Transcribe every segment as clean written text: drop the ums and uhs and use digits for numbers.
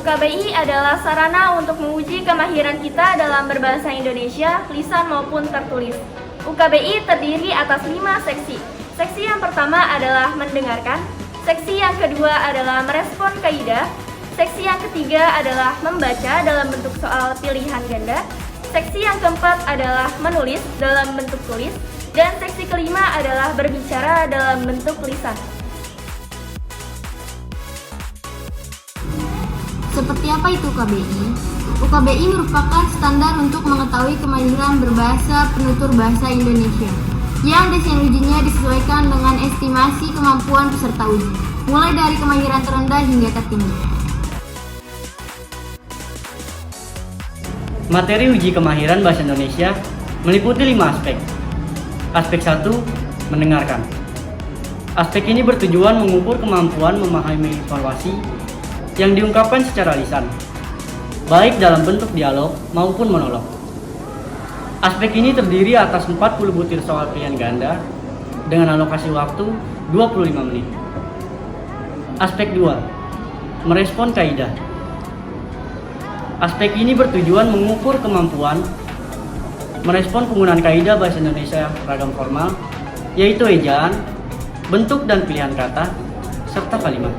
UKBI adalah sarana untuk menguji kemahiran kita dalam berbahasa Indonesia, lisan maupun tertulis. UKBI terdiri atas 5 seksi. Seksi yang pertama adalah mendengarkan, seksi yang kedua adalah merespon kaidah, seksi yang ketiga adalah membaca dalam bentuk soal pilihan ganda, seksi yang keempat adalah menulis dalam bentuk tulis, dan seksi kelima adalah berbicara dalam bentuk lisan. Seperti apa itu UKBI? UKBI merupakan standar untuk mengetahui kemahiran berbahasa penutur bahasa Indonesia yang desain ujinya disesuaikan dengan estimasi kemampuan peserta uji, mulai dari kemahiran terendah hingga tertinggi. Materi uji kemahiran bahasa Indonesia meliputi 5 aspek. Aspek 1, mendengarkan. Aspek ini bertujuan mengukur kemampuan memahami informasi yang diungkapkan secara lisan, baik dalam bentuk dialog maupun monolog. Aspek ini terdiri atas 40 butir soal pilihan ganda dengan alokasi waktu 25 menit. Aspek 2, merespon kaidah. Aspek ini bertujuan mengukur kemampuan merespon penggunaan kaidah bahasa Indonesia ragam formal, yaitu ejaan, bentuk dan pilihan kata, serta kalimat.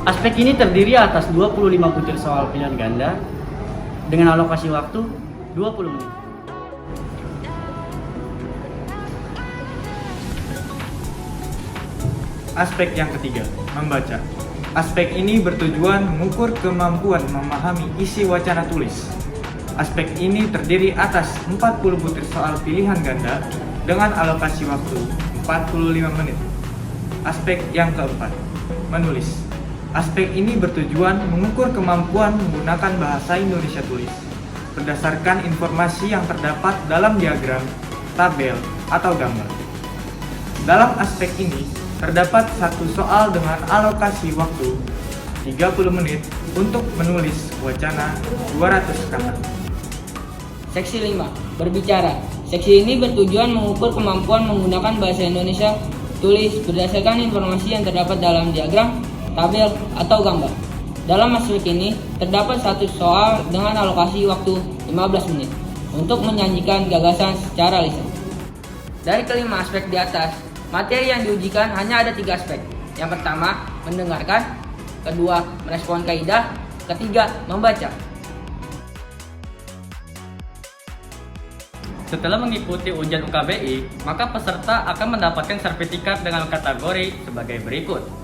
Aspek ini terdiri atas 25 butir soal pilihan ganda dengan alokasi waktu 20 menit. Aspek yang ketiga, membaca. Aspek ini bertujuan mengukur kemampuan memahami isi wacana tulis. Aspek ini terdiri atas 40 butir soal pilihan ganda dengan alokasi waktu 45 menit. Aspek yang keempat, menulis. Aspek ini bertujuan mengukur kemampuan menggunakan bahasa Indonesia tulis berdasarkan informasi yang terdapat dalam diagram, tabel, atau gambar. Dalam aspek ini, terdapat satu soal dengan alokasi waktu 30 menit untuk menulis wacana 200 kata. Seksi 5, berbicara. Seksi ini bertujuan mengukur kemampuan menggunakan bahasa Indonesia tulis berdasarkan informasi yang terdapat dalam diagram, tabel, atau gambar. Dalam aspek ini, terdapat satu soal dengan alokasi waktu 15 menit untuk menyajikan gagasan secara lisan. Dari kelima aspek di atas, materi yang diujikan hanya ada 3 aspek. Yang pertama, mendengarkan. Kedua, merespon kaidah. Ketiga, membaca. Setelah mengikuti ujian UKBI, maka peserta akan mendapatkan sertifikat dengan kategori sebagai berikut.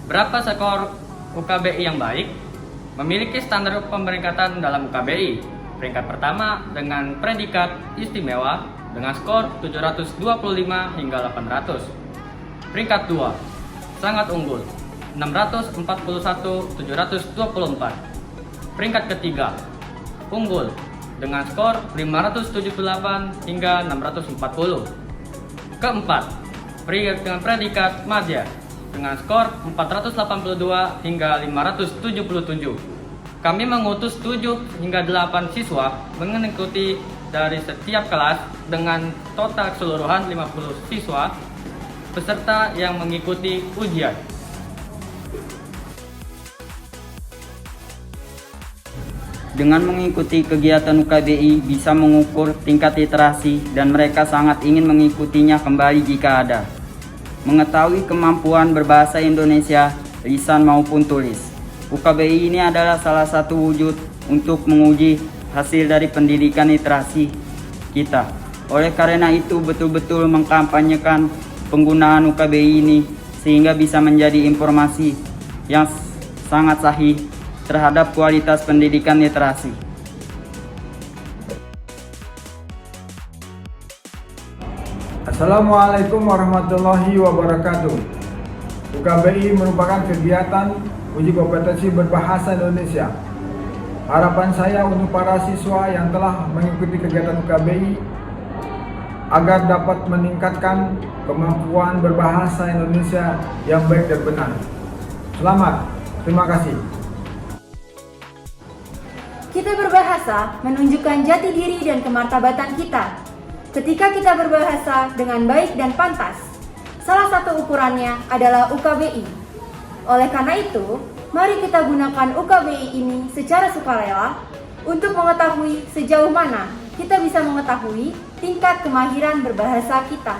Berapa skor UKBI yang baik? Memiliki standar pemeringkatan dalam UKBI. Peringkat pertama dengan predikat istimewa dengan skor 725 hingga 800. Peringkat 2, sangat unggul, 641-724. Peringkat ketiga, unggul, dengan skor 578 hingga 640. Keempat, dengan predikat madya dengan skor 482 hingga 577. Kami mengutus 7 hingga 8 siswa mengikuti dari setiap kelas dengan total keseluruhan 50 siswa peserta yang mengikuti ujian. Dengan mengikuti kegiatan UKBI bisa mengukur tingkat literasi dan mereka sangat ingin mengikutinya kembali jika ada. Mengetahui kemampuan berbahasa Indonesia, lisan maupun tulis. UKBI ini adalah salah satu wujud untuk menguji hasil dari pendidikan literasi kita. Oleh karena itu betul-betul mengkampanyekan penggunaan UKBI ini sehingga bisa menjadi informasi yang sangat sahih terhadap kualitas pendidikan literasi. Assalamualaikum warahmatullahi wabarakatuh. UKBI merupakan kegiatan uji kompetensi berbahasa Indonesia. Harapan saya untuk para siswa yang telah mengikuti kegiatan UKBI agar dapat meningkatkan kemampuan berbahasa Indonesia yang baik dan benar. Selamat, terima kasih. Kita berbahasa menunjukkan jati diri dan kemartabatan kita. Ketika kita berbahasa dengan baik dan pantas, salah satu ukurannya adalah UKBI. Oleh karena itu, Mari kita gunakan UKBI ini secara sukarela untuk mengetahui sejauh mana kita bisa mengetahui tingkat kemahiran berbahasa kita.